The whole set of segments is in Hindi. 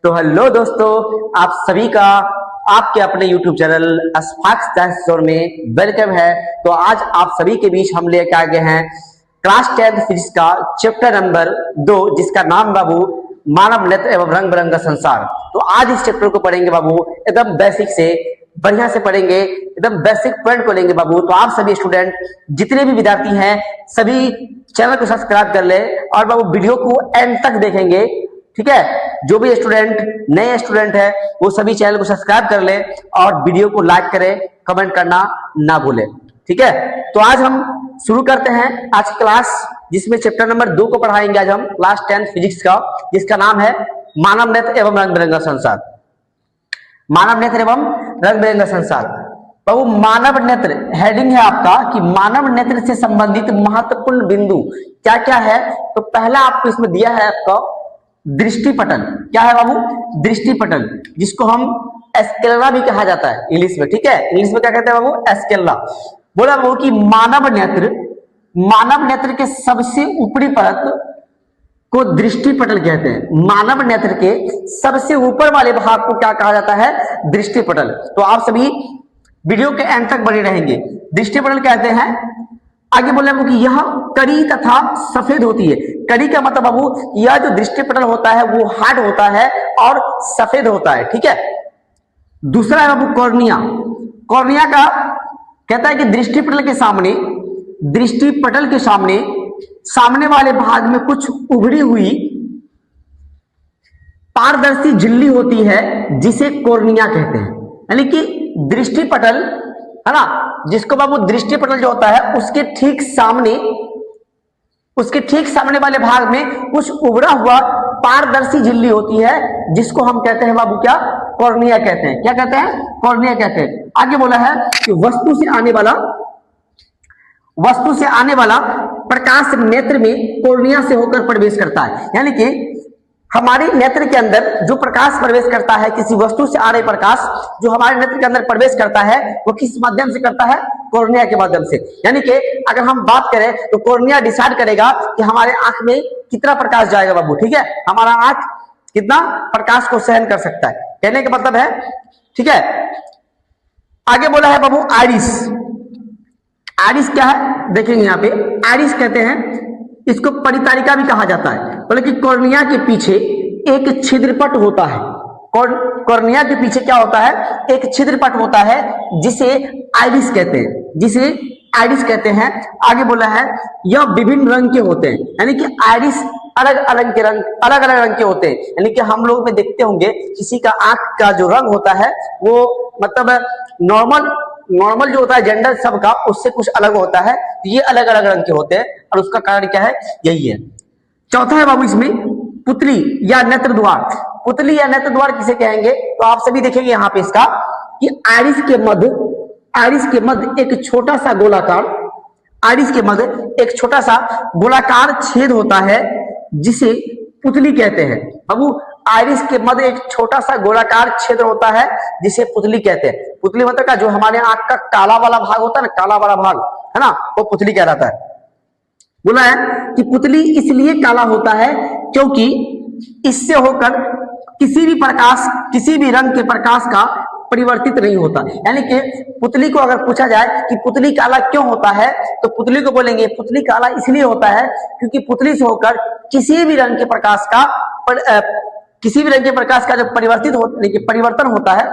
तो हेलो दोस्तों, आप सभी का आपके अपने YouTube चैनल अस्फाक्स साइंस जोन में वेलकम है। तो आज आप सभी के बीच हम लेकर आ गए हैं क्लास 10 फिजिक्स का चैप्टर नंबर 2, जिसका नाम बाबू मानव नेत्र एवं रंग बिरंगा संसार। तो आज इस चैप्टर को पढ़ेंगे बाबू, एकदम बेसिक से बढ़िया से पढ़ेंगे, एकदम बेसिक पॉइंट को लेंगे बाबू। तो आप सभी स्टूडेंट जितने भी विद्यार्थी हैं सभी चैनल को सब्सक्राइब कर ले और बाबू वीडियो को एंड तक देखेंगे, ठीक है। जो भी स्टूडेंट नए स्टूडेंट है वो सभी चैनल को सब्सक्राइब कर ले और वीडियो को लाइक करें, कमेंट करना ना भूले, ठीक है। तो आज हम शुरू करते हैं आज क्लास, जिसमें चैप्टर नंबर 2 को पढ़ाएंगे आज हम क्लास 10 फिजिक्स का, जिसका नाम है मानव नेत्र एवं रंग बिरंगा संसार। मानव नेत्र एवं रंग बिरंगा संसार बाबू, मानव नेत्र हेडिंग है आपका कि मानव नेत्र से संबंधित महत्वपूर्ण बिंदु क्या क्या है। तो पहला आपको इसमें दिया है आपका दृष्टिपटल। क्या है बाबू? दृष्टिपटल, जिसको हम एस्केलेरा भी कहा जाता है इंग्लिश में, ठीक है। इंग्लिश में क्या कहते हैं बाबू? एस्केलेरा। बोला बाबू कि मानव नेत्र के सबसे ऊपरी परत को दृष्टिपटल कहते हैं। मानव नेत्र के सबसे ऊपर वाले भाग को क्या कहा जाता है? दृष्टिपटल। तो आप सभी वीडियो के एंड तक बने रहेंगे। दृष्टिपटल कहते हैं, आगे बोले बाबू कि यह कड़ी तथा सफेद होती है। कड़ी का मतलब बाबू यह जो दृष्टिपटल होता है वो हार्ड होता है और सफेद होता है, ठीक है। दूसरा है बाबू कॉर्निया। कॉर्निया का कहता है कि दृष्टिपटल के सामने वाले भाग में कुछ उभरी हुई पारदर्शी झिल्ली होती है, जिसे कॉर्निया कहते हैं। यानी कि दृष्टिपटल है ना, जिसको बाबू दृष्टिपटल जो होता है उसके ठीक सामने वाले भाग में कुछ उभरा हुआ पारदर्शी झिल्ली होती है, जिसको हम कहते हैं बाबू क्या? कॉर्निया कहते हैं। क्या कहते हैं? कॉर्निया कहते हैं। आगे बोला है कि वस्तु से आने वाला प्रकाश नेत्र में कॉर्निया से होकर प्रवेश करता है। यानी कि हमारे नेत्र के अंदर जो प्रकाश प्रवेश करता है, किसी वस्तु से आ रहे प्रकाश जो हमारे नेत्र के अंदर प्रवेश करता है, वो किस माध्यम से करता है? कॉर्निया के माध्यम से। यानी कि अगर हम बात करें तो कॉर्निया डिसाइड करेगा कि हमारे आंख में कितना प्रकाश जाएगा बाबू, ठीक है। हमारा आंख कितना प्रकाश को सहन कर सकता है, कहने का मतलब है, ठीक है। आगे बोला है बाबू आइरिस। आइरिस क्या है देखेंगे यहाँ पे। आइरिस कहते हैं, इसको परितारिका भी कहा जाता है। बोले कि कॉर्निया के पीछे एक छिद्रपट होता है। कॉर्निया के पीछे क्या होता है? एक छिद्रपट होता है, जिसे आइरिस कहते हैं। आगे बोला है यह विभिन्न रंग के होते हैं। यानी कि आइरिस अलग अलग रंग के होते हैं। यानी कि हम लोग में देखते होंगे किसी का आंख का जो रंग होता है वो मतलब नॉर्मल जो होता है जेंडर सबका, उससे कुछ अलग होता है। ये अलग अलग रंग के होते हैं और उसका कारण क्या है? यही है। चौथा है बाबू इसमें पुतली या नेत्र द्वार। पुतली या नेत्र द्वार किसे कहेंगे? तो आप सभी देखेंगे यहाँ पे इसका कि आइरिस के मध्य एक छोटा सा गोलाकार छेद होता है, जिसे पुतली कहते हैं। बाबू आइरिस के मध्य एक छोटा सा गोलाकार छेद होता है, जिसे पुतली कहते हैं। पुतली मतलब का जो हमारे आंख का काला वाला भाग होता है ना, काला वाला भाग है ना, वो पुतली कहलाता है। बोला है कि पुतली इसलिए काला होता है क्योंकि इससे होकर किसी भी रंग के प्रकाश का परिवर्तित नहीं होता। यानी कि पुतली को अगर पूछा जाए कि पुतली काला क्यों होता है, तो पुतली को बोलेंगे पुतली काला इसलिए होता है क्योंकि पुतली से होकर किसी भी रंग के प्रकाश का जो परिवर्तन होता है,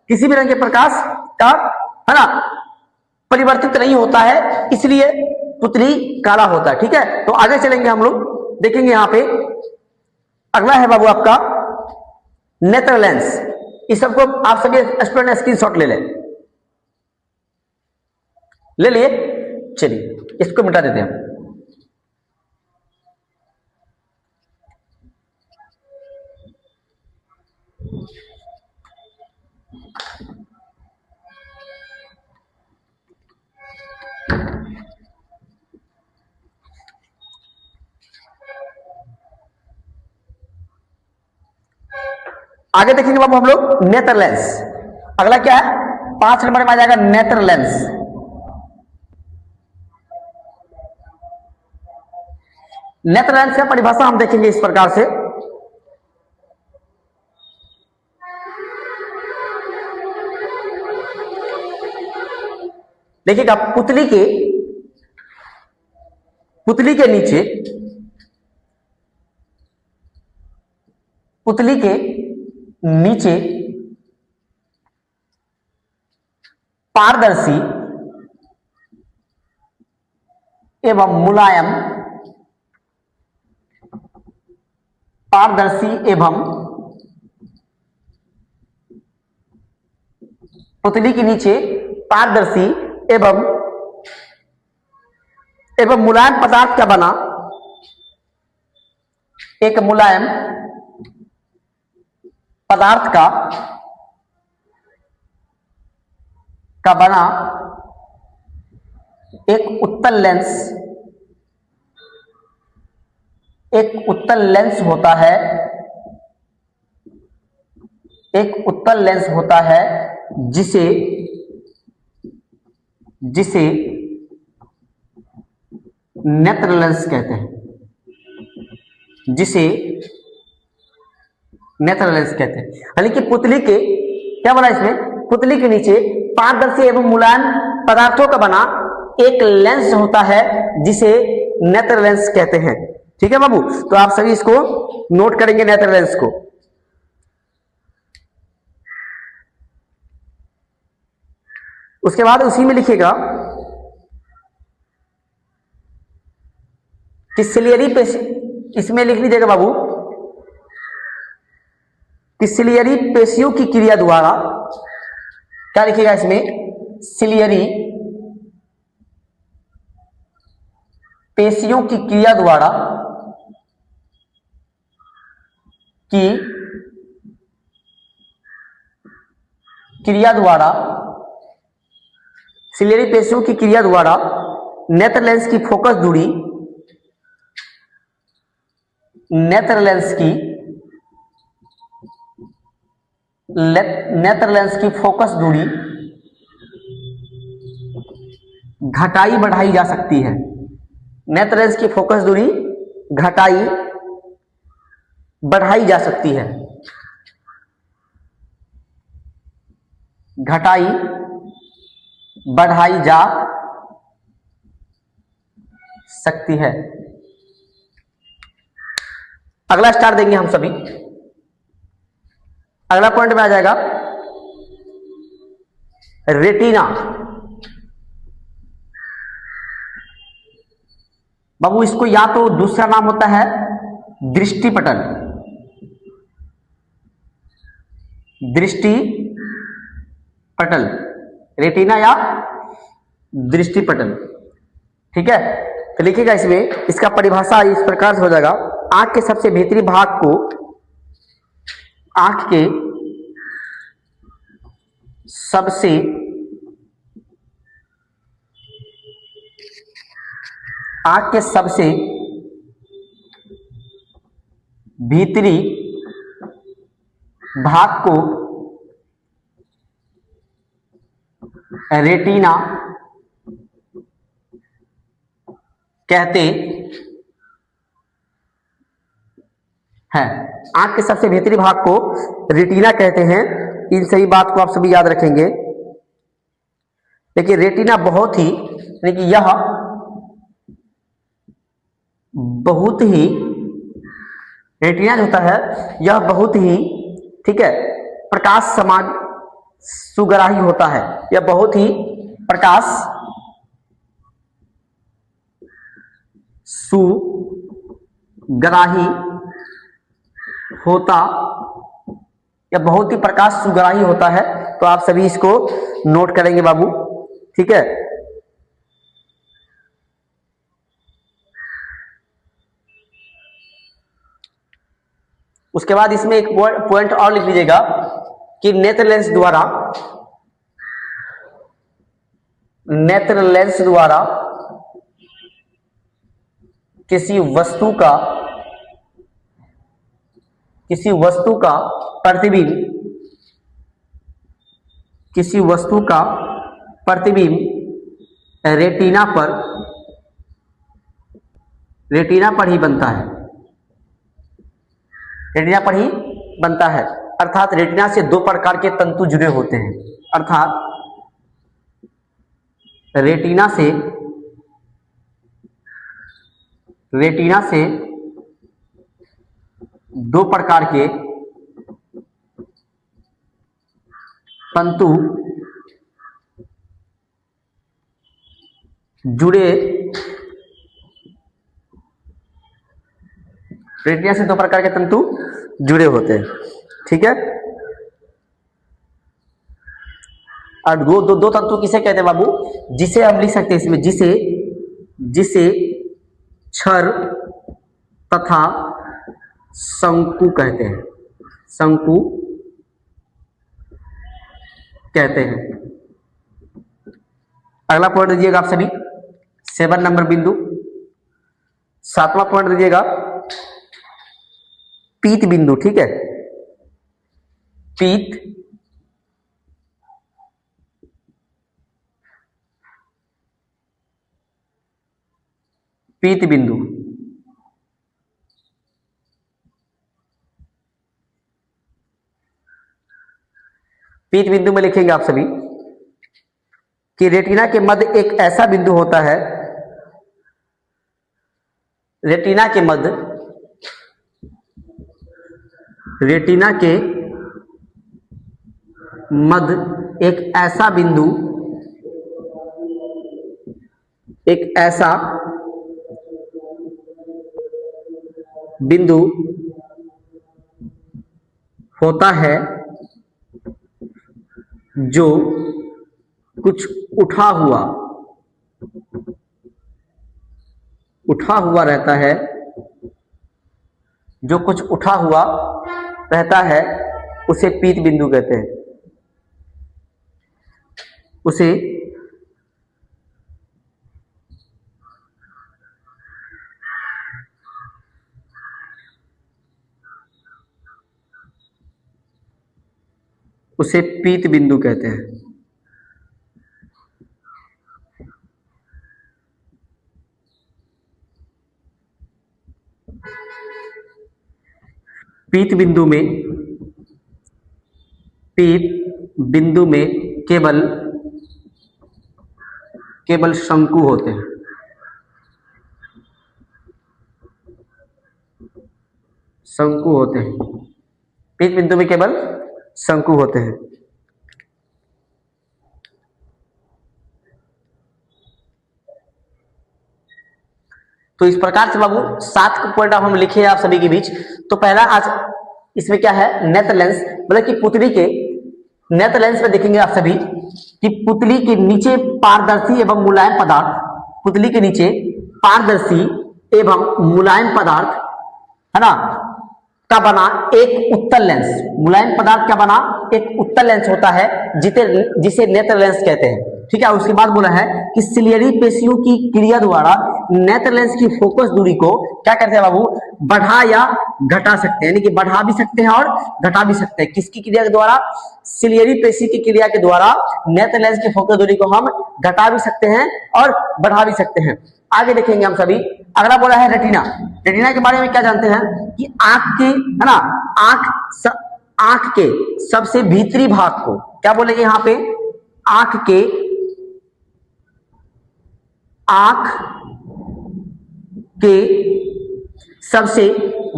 किसी भी रंग के प्रकाश का है ना परिवर्तित नहीं होता है, इसलिए पुतली काला होता है, ठीक है। तो आगे चलेंगे हम लोग, देखेंगे यहाँ पे अगला है बाबू आपका नेत्र लेंस। इस सबको आप सभी स्टूडेंट स्क्रीनशॉट ले लिए। चलिए इसको मिटा देते हैं। आगे देखेंगे बाबू हम लोग नेत्र लेंस। अगला क्या है? 5 नंबर में आ जाएगा नेत्र लेंस। नेत्र लेंस का परिभाषा हम देखेंगे इस प्रकार से। देखिएगा पुतली के नीचे पारदर्शी एवं मुलायम पुतली के नीचे पारदर्शी एवं मुलायम पदार्थ का बना एक मुलायम पदार्थ का बना एक उत्तल लेंस होता है जिसे नेत्र लेंस कहते हैं। यानी कि पुतली के क्या बना, इसमें पुतली के नीचे पारदर्शी एवं मुलायम पदार्थों का बना एक लेंस होता है जिसे नेत्र लेंस कहते हैं। ठीक है बाबू, तो आप सभी इसको नोट करेंगे नेत्र लेंस को। उसके बाद उसी में लिखिएगा कि सिलियरी पेशी, इसमें लिख लीजिएगा बाबू कि सिलियरी पेशियों की क्रिया द्वारा, क्या लिखिएगा इसमें, सिलियरी पेशियों की क्रिया द्वारा सिलियरी पेशियों की क्रिया द्वारा नेत्र लेंस की फोकस दूरी घटाई बढ़ाई जा सकती है। नेत्र लेंस की फोकस दूरी घटाई बढ़ाई जा सकती है। अगला स्टार देंगे हम सभी। अगला पॉइंट में आ जाएगा रेटिना। बाबू इसको या तो दूसरा नाम होता है दृष्टिपटल, रेटिना या दृष्टिपटल। ठीक है, तो लिखिएगा इसमें, इसका परिभाषा इस प्रकार से हो जाएगा, आंख के सबसे भीतरी भाग को आंख के सबसे भीतरी भाग को रेटिना कहते हैं। आंख के सबसे भीतरी भाग को रेटिना कहते हैं। इन सही बात को आप सभी याद रखेंगे। देखिए रेटिना बहुत ही, यानी कि यह बहुत ही, रेटिना जो होता है यह बहुत ही, ठीक है, प्रकाश समान सुग्राही होता है। यह बहुत ही प्रकाश सुग्राही होता है। तो आप सभी इसको नोट करेंगे बाबू। ठीक है, उसके बाद इसमें एक पॉइंट और लिख लीजिएगा कि नेत्र लेंस द्वारा किसी वस्तु का प्रतिबिंब रेटिना पर ही बनता है। अर्थात रेटिना से दो प्रकार के तंतु जुड़े होते हैं। रेटिना से दो प्रकार के तंतु जुड़े रेटिना से दो प्रकार के तंतु जुड़े होते हैं। ठीक है, और दो तंतु किसे कहते हैं बाबू? जिसे हम लिख सकते हैं इसमें, जिसे क्षर तथा शंकु कहते हैं, शंकु कहते हैं। अगला पॉइंट दीजिएगा आप सभी, 7 नंबर बिंदु। 7वां पॉइंट दीजिएगा पीत बिंदु। ठीक है, पीत बिंदु। पीत बिंदु में लिखेंगे आप सभी कि रेटिना के मध्य एक ऐसा बिंदु होता है, रेटिना के मध्य एक ऐसा बिंदु होता है जो कुछ उठा हुआ रहता है, जो कुछ उठा हुआ रहता है उसे पीत बिंदु कहते हैं। उसे पीत बिंदु कहते हैं। पीत बिंदु में केवल शंकु होते हैं। पीत बिंदु में केवल शंकु होते हैं। तो इस प्रकार से बाबू 7 पॉइंट हम लिखे हैं आप सभी के बीच। तो पहला आज इसमें क्या है, नेत्र लेंस, मतलब कि पुतली के नेत्र लेंस में देखेंगे आप सभी कि पुतली के नीचे पारदर्शी एवं मुलायम पदार्थ, पुतली के नीचे पारदर्शी एवं मुलायम पदार्थ है ना का बना एक उत्तल लेंस, मुलायम पदार्थ का बना एक उत्तल लेंस होता है जिसे नेत्र लेंस कहते हैं। ठीक है, उसके बाद बोला है कि सिलियरी पेशियों की क्रिया द्वारा नेत्र लेंस की फोकस दूरी को क्या करते हैं बाबू, बढ़ा या घटा सकते हैं, यानी कि बढ़ा भी सकते हैं और घटा भी सकते हैं। किसकी क्रिया के द्वारा? सिलियरी पेशी की क्रिया के द्वारा नेत्र लेंस की फोकस दूरी को हम घटा भी सकते हैं और बढ़ा भी सकते हैं। आगे देखेंगे हम सभी। अगला बोला है रेटिना। रेटिना के बारे में क्या जानते हैं कि आंख के, है ना, आंख के सबसे भीतरी भाग को क्या बोलेंगे यहाँ पे, आंख के सबसे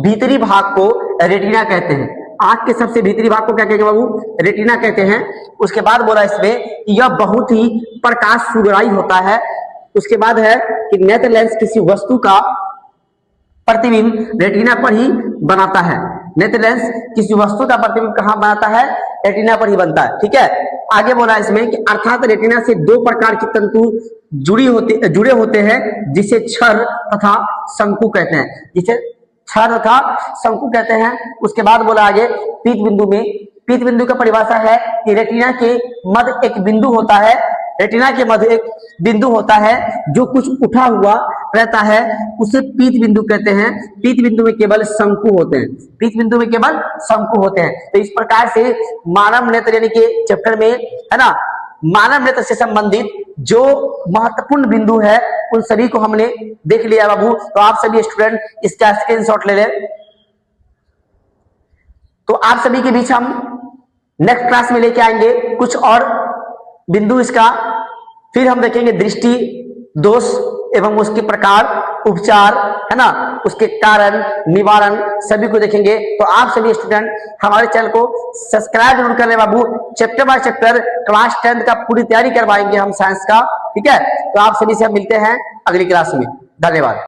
भीतरी भाग को रेटिना कहते हैं। आंख के सबसे भीतरी भाग को क्या कहेंगे बाबू, रेटिना कहते हैं। उसके बाद बोला इसमें यह बहुत ही प्रकाश सुगराई होता है। उसके बाद है कि नेत्र लेंस किसी वस्तु का प्रतिबिंब रेटिना पर ही बनाता है। नेत्र लेंस किसी वस्तु का प्रतिबिंब कहां बनाता है? रेटिना पर ही बनता है। ठीक है, आगे बोला इसमें कि अर्थात रेटिना से दो प्रकार की तंतु जुड़े होते हैं जिसे क्षर तथा शंकु कहते हैं, जिसे क्षर तथा शंकु कहते हैं। उसके बाद बोला आगे पीत बिंदु में, पीत बिंदु का परिभाषा है कि रेटिना के मध्य एक बिंदु होता है, रेटिना के मध्य एक बिंदु होता है जो कुछ उठा हुआ रहता है, उसे पीत बिंदु कहते हैं। पीत बिंदु में केवल शंकु होते हैं, पीत बिंदु में केवल शंकु होते हैं। तो इस प्रकार से मानव नेत्र यानी कि चैप्टर में, है ना, मानव नेत्र से संबंधित जो महत्वपूर्ण बिंदु है उन सभी को हमने देख लिया बाबू। तो आप सभी स्टूडेंट इसका स्क्रीनशॉट ले लें। तो आप सभी के बीच हम नेक्स्ट क्लास में लेके आएंगे कुछ और बिंदु इसका फिर हम देखेंगे दृष्टि दोष एवं उसके प्रकार, उपचार, है ना, उसके कारण, निवारण, सभी को देखेंगे। तो आप सभी स्टूडेंट हमारे चैनल को सब्सक्राइब जरूर कर ले बाबू। चैप्टर बाय चैप्टर क्लास 10 का पूरी तैयारी करवाएंगे हम साइंस का, ठीक है। तो आप सभी से मिलते हैं अगली क्लास में। धन्यवाद।